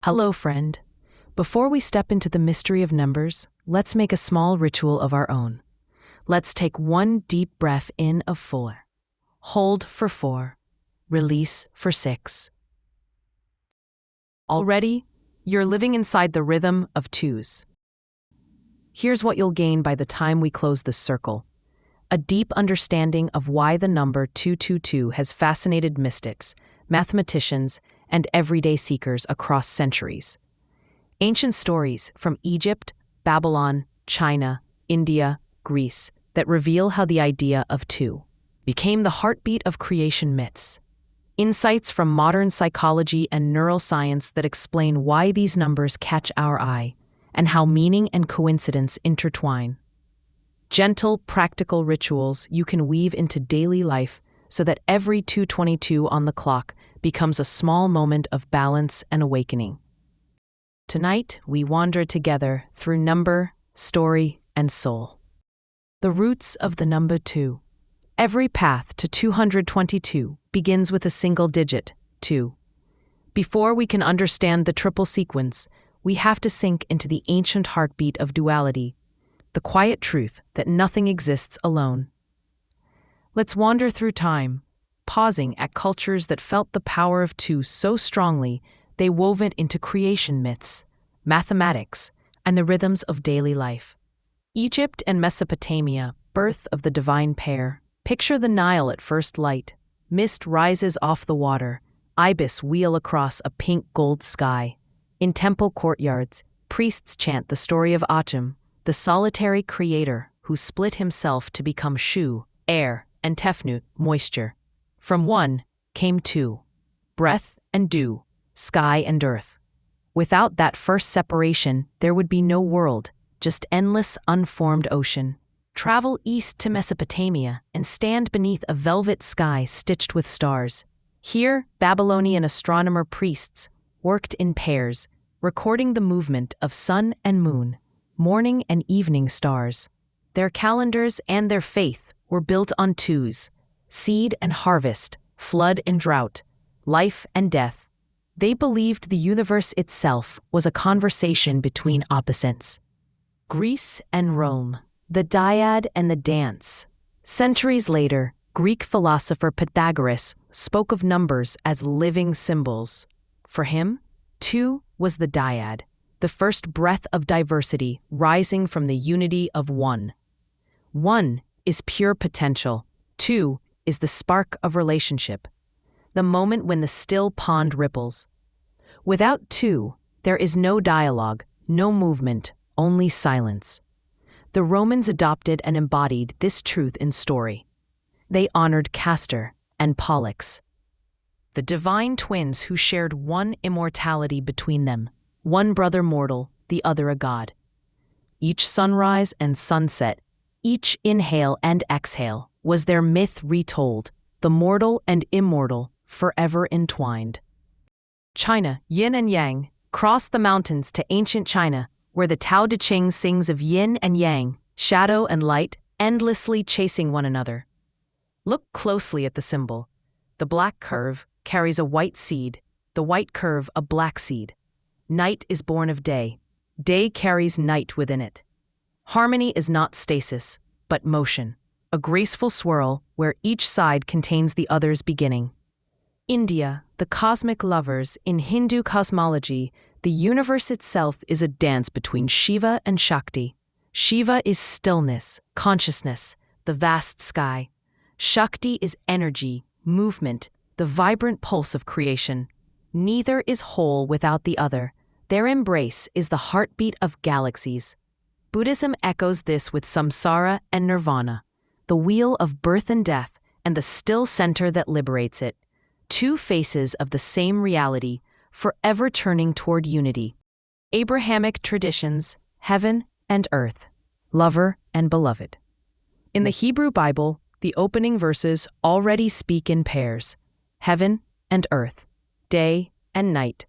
Hello, friend. Before we step into the mystery of numbers, let's make a small ritual of our own. Let's take one deep breath in of 4. Hold for 4. Release for 6. Already, you're living inside the rhythm of 2s. Here's what you'll gain by the time we close this circle: a deep understanding of why the number 222 has fascinated mystics, mathematicians, and everyday seekers across centuries. Ancient stories from Egypt, Babylon, China, India, Greece that reveal how the idea of 2 became the heartbeat of creation myths. Insights from modern psychology and neuroscience that explain why these numbers catch our eye and how meaning and coincidence intertwine. Gentle, practical rituals you can weave into daily life so that every 222 on the clock becomes a small moment of balance and awakening. Tonight, we wander together through number, story, and soul. The roots of the number 2. Every path to 222 begins with a single digit, 2. Before we can understand the triple sequence, we have to sink into the ancient heartbeat of duality, the quiet truth that nothing exists alone. Let's wander through time, pausing at cultures that felt the power of 2 so strongly they wove it into creation myths, mathematics, and the rhythms of daily life. Egypt and Mesopotamia, birth of the divine pair. Picture the Nile at first light. Mist rises off the water, ibis wheel across a pink-gold sky. In temple courtyards, priests chant the story of Atum, the solitary creator who split himself to become Shu, air, and Tefnut, moisture. From 1 came 2, breath and dew, sky and earth. Without that first separation, there would be no world, just endless, unformed ocean. Travel east to Mesopotamia and stand beneath a velvet sky stitched with stars. Here, Babylonian astronomer priests worked in pairs, recording the movement of sun and moon, morning and evening stars. Their calendars and their faith were built on 2s. Seed and harvest, flood and drought, life and death. They believed the universe itself was a conversation between opposites. Greece and Rome, the dyad and the dance. Centuries later, Greek philosopher Pythagoras spoke of numbers as living symbols. For him, 2 was the dyad, the first breath of diversity rising from the unity of 1. 1 is pure potential, 2 is the spark of relationship, the moment when the still pond ripples. Without 2, there is no dialogue, no movement, only silence. The Romans adopted and embodied this truth in story. They honored Castor and Pollux, the divine twins who shared one immortality between them, one brother mortal, the other a god. Each sunrise and sunset, each inhale and exhale, was their myth retold, the mortal and immortal, forever entwined. China, yin and yang, cross the mountains to ancient China, where the Tao Te Ching sings of yin and yang, shadow and light, endlessly chasing one another. Look closely at the symbol. The black curve carries a white seed, the white curve a black seed. Night is born of day. Day carries night within it. Harmony is not stasis, but motion, a graceful swirl where each side contains the other's beginning. India, the cosmic lovers. In Hindu cosmology, the universe itself is a dance between Shiva and Shakti. Shiva is stillness, consciousness, the vast sky. Shakti is energy, movement, the vibrant pulse of creation. Neither is whole without the other. Their embrace is the heartbeat of galaxies. Buddhism echoes this with samsara and nirvana, the wheel of birth and death, and the still center that liberates it. 2 faces of the same reality, forever turning toward unity. Abrahamic traditions, heaven and earth, lover and beloved. In the Hebrew Bible, the opening verses already speak in pairs: heaven and earth, day and night,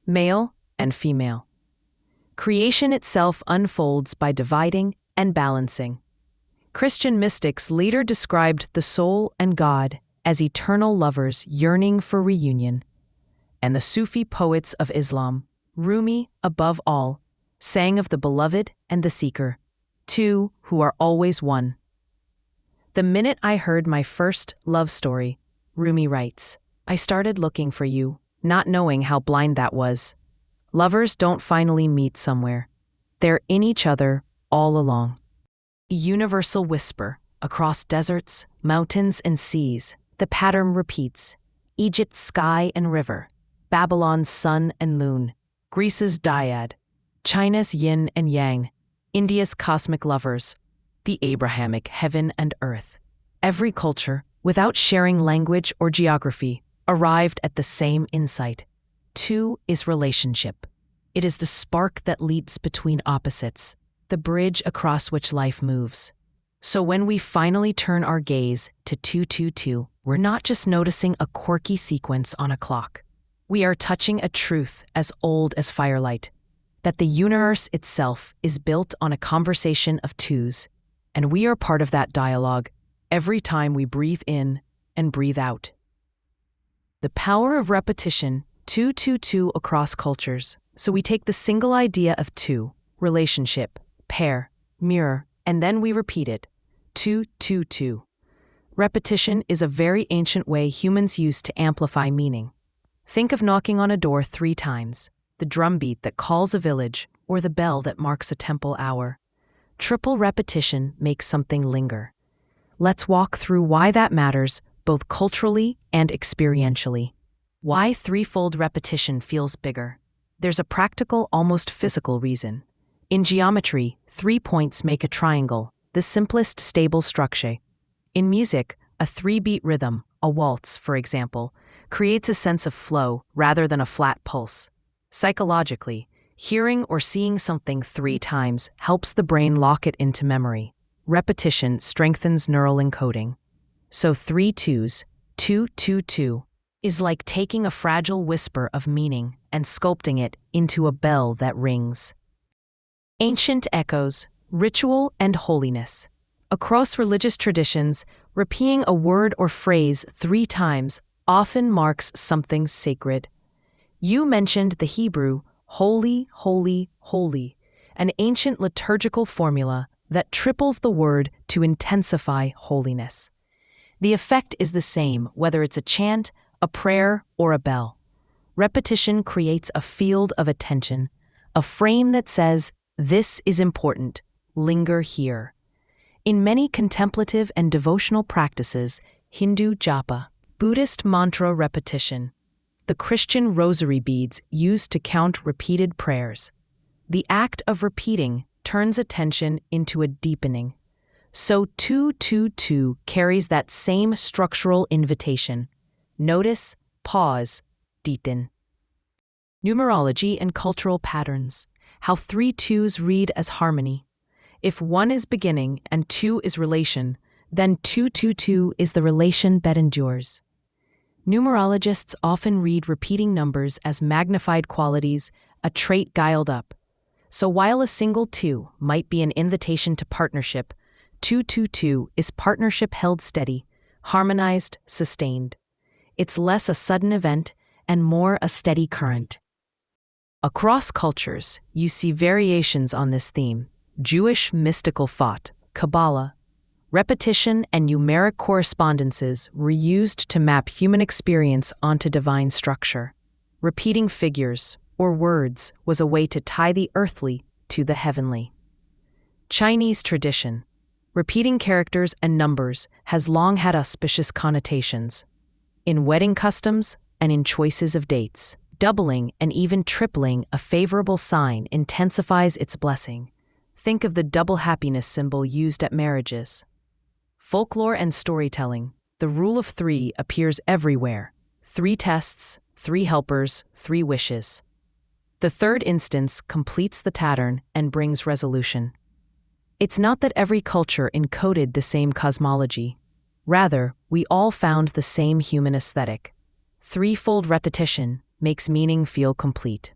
male and female. Creation itself unfolds by dividing and balancing. Christian mystics later described the soul and God as eternal lovers yearning for reunion, and the Sufi poets of Islam Rumi, above all, sang of the beloved and the seeker, two who are always one. The minute I heard my first love story, Rumi writes, I started looking for you, not knowing how blind that was. Lovers don't finally meet somewhere. They're in each other all along. A universal whisper, across deserts, mountains, and seas, the pattern repeats. Egypt's sky and river, Babylon's sun and moon, Greece's dyad, China's yin and yang, India's cosmic lovers, the Abrahamic heaven and earth. Every culture, without sharing language or geography, arrived at the same insight. Two is relationship. It is the spark that leads between opposites, the bridge across which life moves. So when we finally turn our gaze to 222, we're not just noticing a quirky sequence on a clock. We are touching a truth as old as firelight, that the universe itself is built on a conversation of twos, and we are part of that dialogue every time we breathe in and breathe out. The power of repetition, 222 across cultures. So we take the single idea of two, relationship, pair, mirror, and then we repeat it, 222. Repetition is a very ancient way humans use to amplify meaning. Think of knocking on a door 3 times, the drumbeat that calls a village, or the bell that marks a temple hour. Triple repetition makes something linger. Let's walk through why that matters, both culturally and experientially. Why threefold repetition feels bigger. There's a practical, almost physical reason. In geometry, 3 points make a triangle, the simplest stable structure. In music, a 3-beat rhythm, a waltz, for example, creates a sense of flow rather than a flat pulse. Psychologically, hearing or seeing something 3 times helps the brain lock it into memory. Repetition strengthens neural encoding. So 3 twos, 222, is like taking a fragile whisper of meaning and sculpting it into a bell that rings. Ancient echoes, ritual and holiness. Across religious traditions, repeating a word or phrase 3 times often marks something sacred. You mentioned the Hebrew, holy, holy, holy, an ancient liturgical formula that triples the word to intensify holiness. The effect is the same whether it's a chant, a prayer, or a bell. Repetition creates a field of attention, a frame that says, this is important, linger here. In many contemplative and devotional practices, Hindu japa, Buddhist mantra repetition, the Christian rosary beads used to count repeated prayers. The act of repeating turns attention into a deepening. So 222 carries that same structural invitation. Notice, pause, deepen. Numerology and cultural patterns. How 3 twos read as harmony. If 1 is beginning and 2 is relation, then 222 is the relation that endures. Numerologists often read repeating numbers as magnified qualities, a trait dialed up. So while a single 2 might be an invitation to partnership, 222 is partnership held steady, harmonized, sustained. It's less a sudden event and more a steady current. Across cultures, you see variations on this theme. Jewish mystical thought, Kabbalah, repetition and numeric correspondences were used to map human experience onto divine structure. Repeating figures, or words, was a way to tie the earthly to the heavenly. Chinese tradition. Repeating characters and numbers has long had auspicious connotations. In wedding customs and in choices of dates, doubling and even tripling a favorable sign intensifies its blessing. Think of the double happiness symbol used at marriages. Folklore and storytelling. The rule of 3 appears everywhere. 3 tests, 3 helpers, 3 wishes. The third instance completes the pattern and brings resolution. It's not that every culture encoded the same cosmology. Rather, we all found the same human aesthetic. Threefold repetition makes meaning feel complete.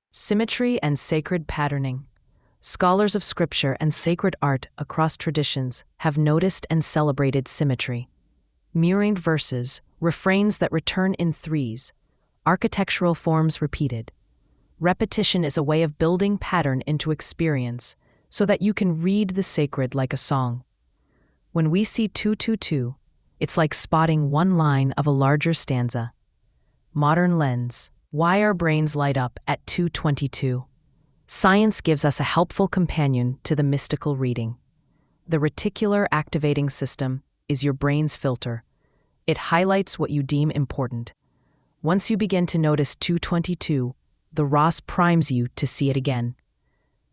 Symmetry and sacred patterning. Scholars of scripture and sacred art across traditions have noticed and celebrated symmetry. Mirrored verses, refrains that return in 3s, architectural forms repeated. Repetition is a way of building pattern into experience so that you can read the sacred like a song. When we see 222, it's like spotting one line of a larger stanza. Modern lens. Why our brains light up at 222. Science gives us a helpful companion to the mystical reading. The Reticular Activating System is your brain's filter. It highlights what you deem important. Once you begin to notice 222, the ROS primes you to see it again.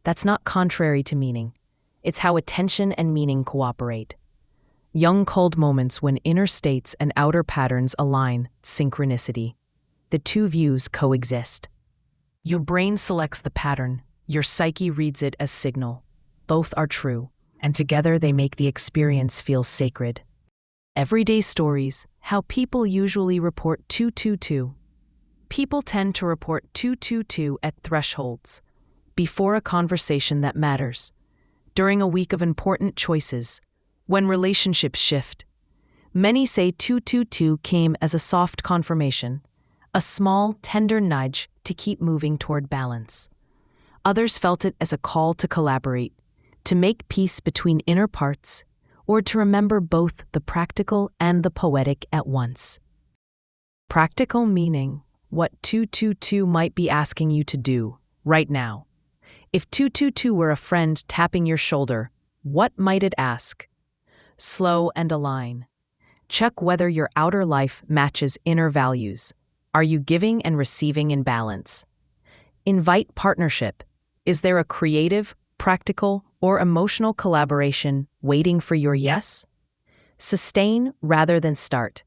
That's not contrary to meaning. It's how attention and meaning cooperate. Young cold moments when inner states and outer patterns align, synchronicity. The two views coexist. Your brain selects the pattern, your psyche reads it as signal. Both are true, and together they make the experience feel sacred. Everyday stories, how people usually report 222. People tend to report 222 at thresholds, before a conversation that matters, during a week of important choices, when relationships shift. Many say 222 came as a soft confirmation, a small, tender nudge to keep moving toward balance. Others felt it as a call to collaborate, to make peace between inner parts, or to remember both the practical and the poetic at once. Practical meaning, what 222 might be asking you to do right now. If 222 were a friend tapping your shoulder, what might it ask? Slow and align. Check whether your outer life matches inner values. Are you giving and receiving in balance? Invite partnership. Is there a creative, practical, or emotional collaboration waiting for your yes? Sustain rather than start.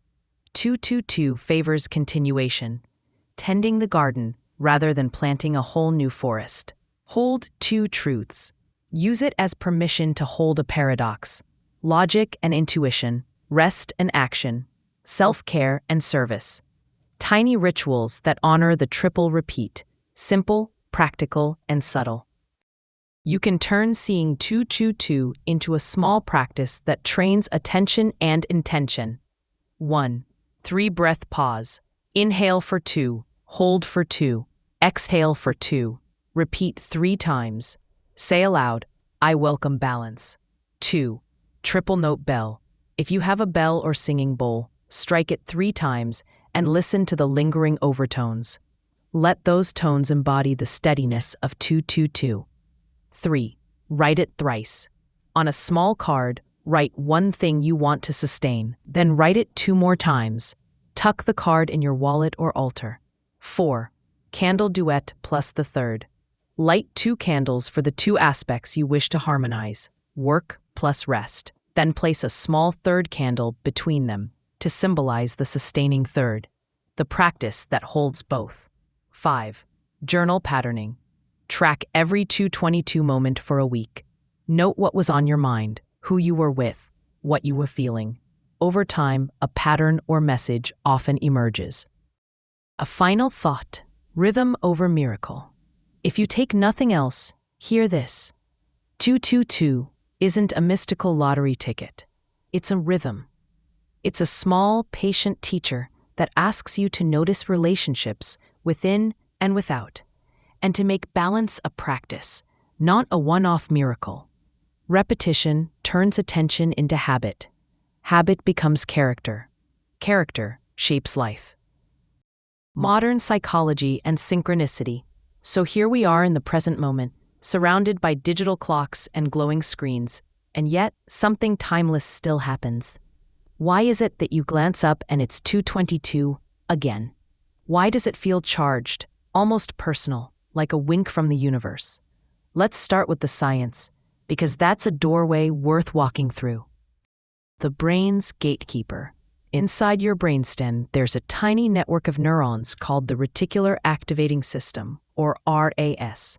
222 favors continuation, tending the garden rather than planting a whole new forest. Hold two truths. Use it as permission to hold a paradox. Logic and intuition, rest and action, self-care and service. Tiny rituals that honor the triple repeat, simple, practical, and subtle. You can turn seeing 222 into a small practice that trains attention and intention. 1. 3-breath pause. Inhale for 2, hold for 2, exhale for 2. Repeat 3 times. Say aloud, I welcome balance. 2. Triple note bell. If you have a bell or singing bowl, strike it 3 times and listen to the lingering overtones. Let those tones embody the steadiness of 222. 3. Write it thrice. On a small card, write one thing you want to sustain, then write it 2 more times. Tuck the card in your wallet or altar. 4. Candle duet plus the third. Light 2 candles for the 2 aspects you wish to harmonize, work plus rest. Then place a small third candle between them to symbolize the sustaining third, the practice that holds both. 5. Journal patterning. Track every 222 moment for a week. Note what was on your mind, who you were with, what you were feeling. Over time, a pattern or message often emerges. A final thought, rhythm over miracle. If you take nothing else, hear this. 222 isn't a mystical lottery ticket. It's a rhythm. It's a small, patient teacher that asks you to notice relationships within and without, and to make balance a practice, not a one-off miracle. Repetition turns attention into habit. Habit becomes character. Character shapes life. Modern psychology and synchronicity. So here we are in the present moment, surrounded by digital clocks and glowing screens, and yet something timeless still happens. Why is it that you glance up and it's 222 again? Why does it feel charged, almost personal, like a wink from the universe? Let's start with the science, because that's a doorway worth walking through. The brain's gatekeeper. Inside your brainstem, there's a tiny network of neurons called the Reticular Activating System, or RAS.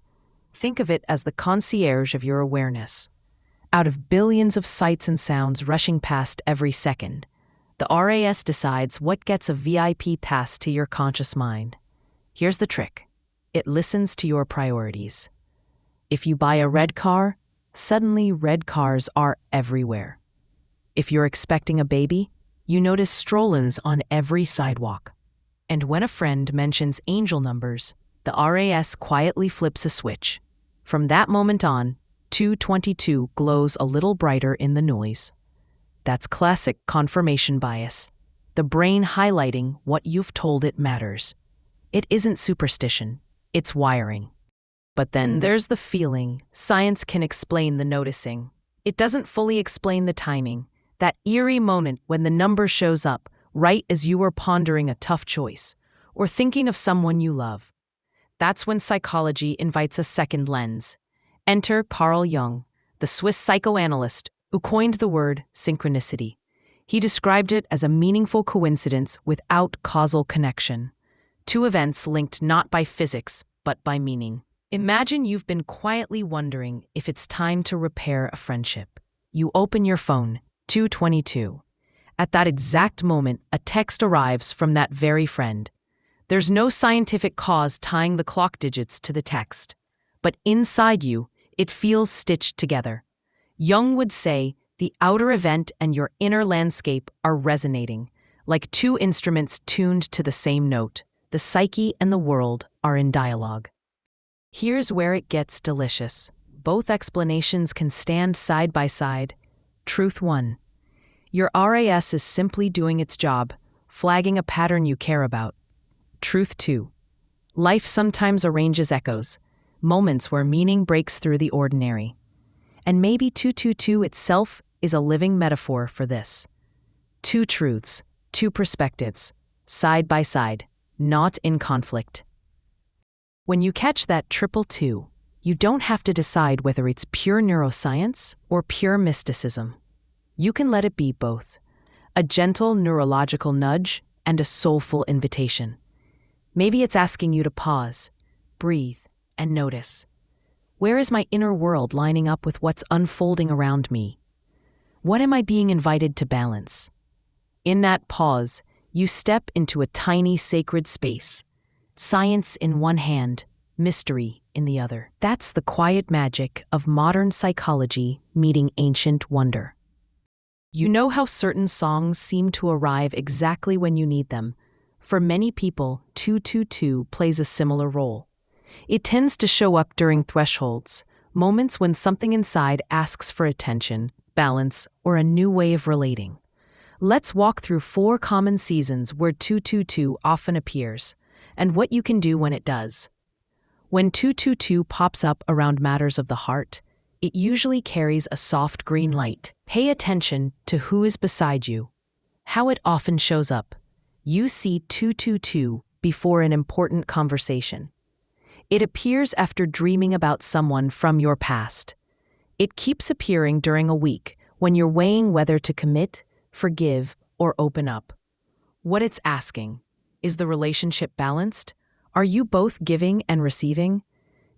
Think of it as the concierge of your awareness. Out of billions of sights and sounds rushing past every second, the RAS decides what gets a VIP pass to your conscious mind. Here's the trick. It listens to your priorities. If you buy a red car, suddenly red cars are everywhere. If you're expecting a baby, you notice strollers on every sidewalk. And when a friend mentions angel numbers, the RAS quietly flips a switch. From that moment on, 222 glows a little brighter in the noise. That's classic confirmation bias. The brain highlighting what you've told it matters. It isn't superstition, it's wiring. But then there's the feeling. Science can explain the noticing. It doesn't fully explain the timing, that eerie moment when the number shows up right as you are pondering a tough choice or thinking of someone you love. That's when psychology invites a second lens. Enter Carl Jung, the Swiss psychoanalyst who coined the word synchronicity. He described it as a meaningful coincidence without causal connection. Two events linked not by physics, but by meaning. Imagine you've been quietly wondering if it's time to repair a friendship. You open your phone, 222. At that exact moment, a text arrives from that very friend. There's no scientific cause tying the clock digits to the text, but inside you, it feels stitched together. Jung would say, the outer event and your inner landscape are resonating, like two instruments tuned to the same note. The psyche and the world are in dialogue. Here's where it gets delicious. Both explanations can stand side by side. Truth 1. Your RAS is simply doing its job, flagging a pattern you care about. Truth 2. Life sometimes arranges echoes, moments where meaning breaks through the ordinary. And maybe 222 itself is a living metaphor for this. Two truths, two perspectives, side by side, not in conflict. When you catch that 222, you don't have to decide whether it's pure neuroscience or pure mysticism. You can let it be both, a gentle neurological nudge and a soulful invitation. Maybe it's asking you to pause, breathe, and notice. Where is my inner world lining up with what's unfolding around me? What am I being invited to balance? In that pause, you step into a tiny sacred space. Science in one hand, mystery in the other. That's the quiet magic of modern psychology meeting ancient wonder. You know how certain songs seem to arrive exactly when you need them? For many people, 222 plays a similar role. It tends to show up during thresholds, moments when something inside asks for attention, balance, or a new way of relating. Let's walk through 4 common seasons where 222 often appears, and what you can do when it does. When 222 pops up around matters of the heart, it usually carries a soft green light. Pay attention to who is beside you. How it often shows up. You see 222 before an important conversation. It appears after dreaming about someone from your past. It keeps appearing during a week when you're weighing whether to commit, forgive, or open up. What it's asking, is the relationship balanced? Are you both giving and receiving?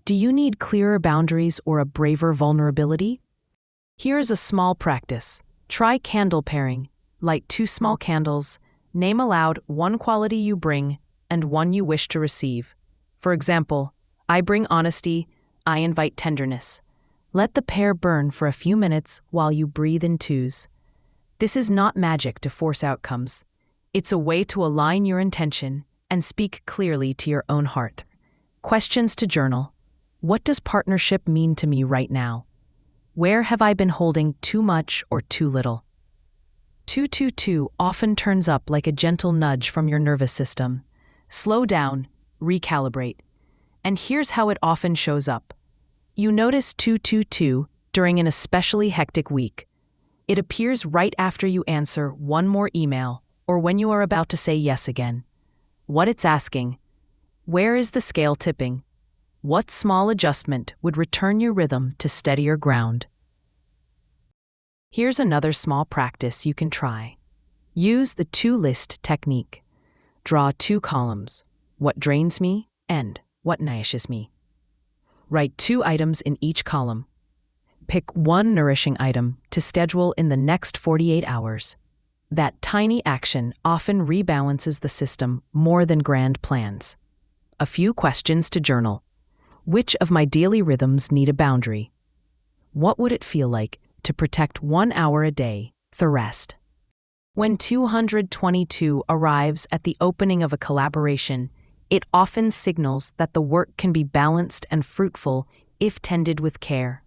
Do you need clearer boundaries or a braver vulnerability? Here's a small practice. Try candle pairing. Light 2 small candles. Name aloud one quality you bring and one you wish to receive. For example, I bring honesty, I invite tenderness. Let the pair burn for a few minutes while you breathe in 2s. This is not magic to force outcomes. It's a way to align your intention and speak clearly to your own heart. Questions to journal. What does partnership mean to me right now? Where have I been holding too much or too little? 222 often turns up like a gentle nudge from your nervous system. Slow down, recalibrate. And here's how it often shows up. You notice 222 during an especially hectic week. It appears right after you answer one more email or when you are about to say yes again. What it's asking, where is the scale tipping? What small adjustment would return your rhythm to steadier ground? Here's another small practice you can try. Use the 2-list technique. Draw 2 columns, what drains me and what nourishes me. Write 2 items in each column. Pick one nourishing item to schedule in the next 48 hours. That tiny action often rebalances the system more than grand plans. A few questions to journal. Which of my daily rhythms need a boundary? What would it feel like to protect 1 hour a day, the rest? When 222 arrives at the opening of a collaboration, It often signals that the work can be balanced and fruitful if tended with care.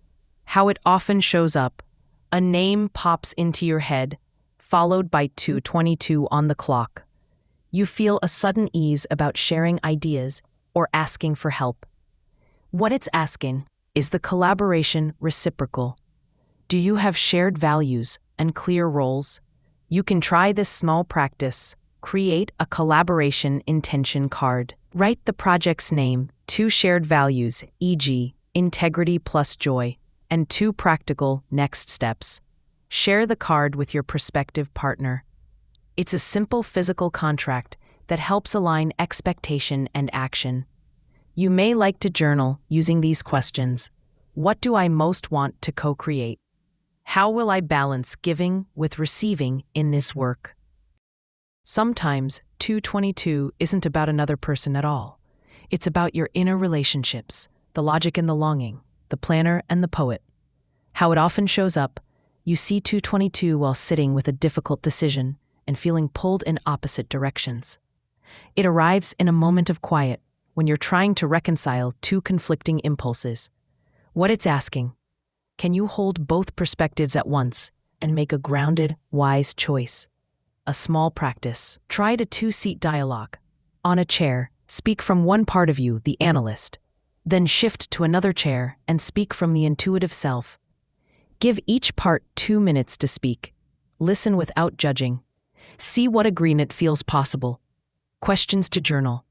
How it often shows up: a name pops into your head, followed by 2:22 on the clock. You feel a sudden ease about sharing ideas or asking for help. What it's asking is the collaboration reciprocal. Do you have shared values and clear roles? You can try this small practice. Create a collaboration intention card. Write the project's name, 2 shared values, e.g., integrity plus joy, and 2 practical next steps. Share the card with your prospective partner. It's a simple physical contract that helps align expectation and action. You may like to journal using these questions. What do I most want to co-create? How will I balance giving with receiving in this work? Sometimes 2:22 isn't about another person at all. It's about your inner relationships, the logic and the longing, the planner and the poet. How it often shows up: you see 2:22 while sitting with a difficult decision and feeling pulled in opposite directions. It arrives in a moment of quiet when you're trying to reconcile 2 conflicting impulses. What it's asking: can you hold both perspectives at once and make a grounded, wise choice? A small practice. Try a 2-seat dialogue. On a chair, speak from one part of you, the analyst. Then shift to another chair and speak from the intuitive self. Give each part 2 minutes to speak. Listen without judging. See what agreement feels possible. Questions to journal.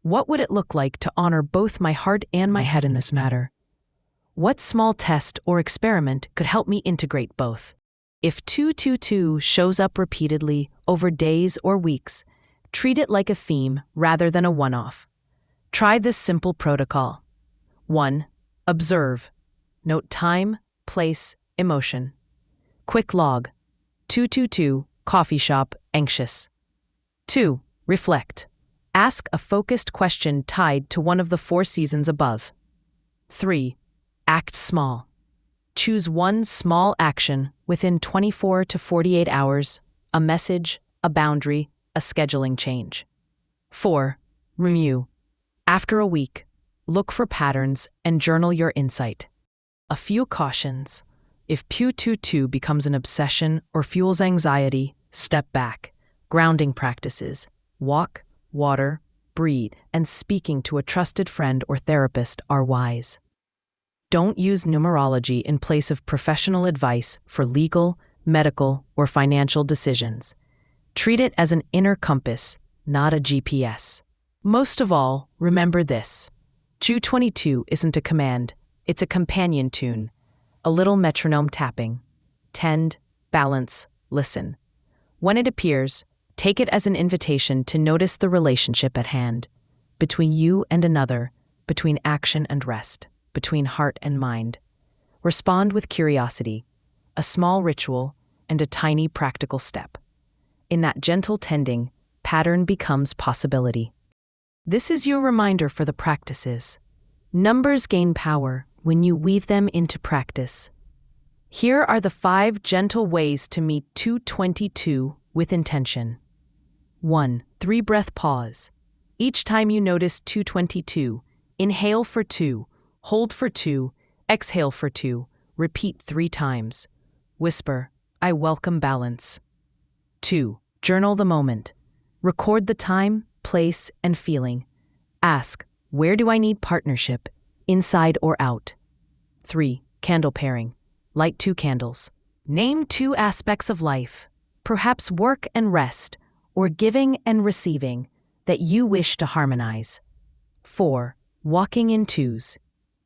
What would it look like to honor both my heart and my head in this matter? What small test or experiment could help me integrate both? If 2:22 shows up repeatedly over days or weeks, treat it like a theme rather than a one-off. Try this simple protocol. 1. Observe. Note time, place, emotion. Quick log. 2:22, coffee shop, anxious. 2. Reflect. Ask a focused question tied to one of the 4 seasons above. 3. Act small. Choose one small action within 24 to 48 hours, a message, a boundary, a scheduling change. 4. Review. After a week, look for patterns and journal your insight. A few cautions. If 2:22 becomes an obsession or fuels anxiety, step back. Grounding practices. Walk, water, breathe, and speaking to a trusted friend or therapist are wise. Don't use numerology in place of professional advice for legal, medical, or financial decisions. Treat it as an inner compass, not a GPS. Most of all, remember this: 2:22 isn't a command, it's a companion tune, a little metronome tapping. Tend, balance, listen. When it appears, take it as an invitation to notice the relationship at hand, between you and another, between action and rest, between heart and mind. Respond with curiosity, a small ritual, and a tiny practical step. In that gentle tending, pattern becomes possibility. This is your reminder for the practices. Numbers gain power when you weave them into practice. Here are the 5 gentle ways to meet 2:22 with intention. 1. 3-breath pause. Each time you notice 2:22, inhale for 2, hold for 2, exhale for 2, repeat 3 times. Whisper, I welcome balance. 2. Journal the moment. Record the time, place, and feeling. Ask, where do I need partnership, inside or out? 3. Candle pairing. Light 2 candles. Name 2 aspects of life, perhaps work and rest, or giving and receiving, that you wish to harmonize. 4. Walking in 2s.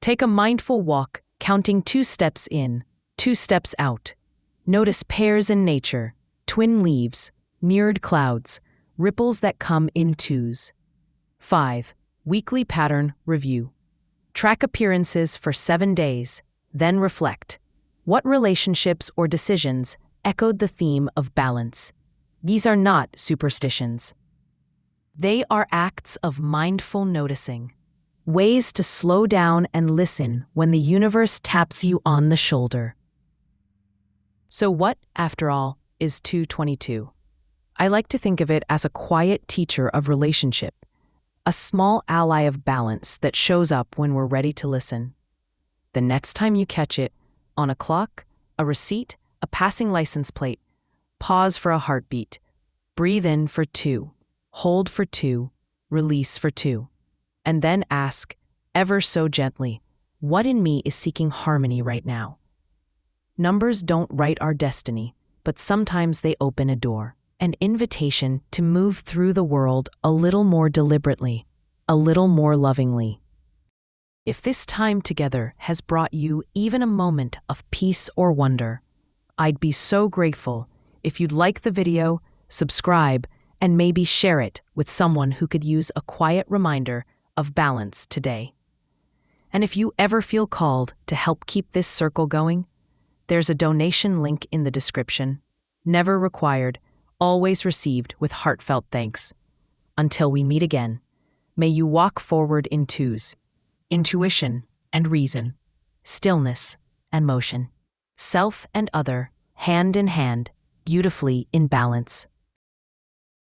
Take a mindful walk, counting 2 steps in, 2 steps out. Notice pairs in nature, twin leaves, mirrored clouds, ripples that come in 2s. 5. Weekly pattern review. Track appearances for 7 days, then reflect. What relationships or decisions echoed the theme of balance? These are not superstitions. They are acts of mindful noticing. Ways to slow down and listen when the universe taps you on the shoulder. So what, after all, is 2:22? I like to think of it as a quiet teacher of relationship, a small ally of balance that shows up when we're ready to listen. The next time you catch it, on a clock, a receipt, a passing license plate, pause for a heartbeat. Breathe in for 2, hold for 2, release for 2. And then ask, ever so gently, what in me is seeking harmony right now? Numbers don't write our destiny, but sometimes they open a door, an invitation to move through the world a little more deliberately, a little more lovingly. If this time together has brought you even a moment of peace or wonder, I'd be so grateful if you'd like the video, subscribe, and maybe share it with someone who could use a quiet reminder of balance today. And if you ever feel called to help keep this circle going, there's a donation link in the description. Never required, always received with heartfelt thanks. Until we meet again, may you walk forward in twos, intuition and reason, stillness and motion, self and other, hand in hand, beautifully in balance.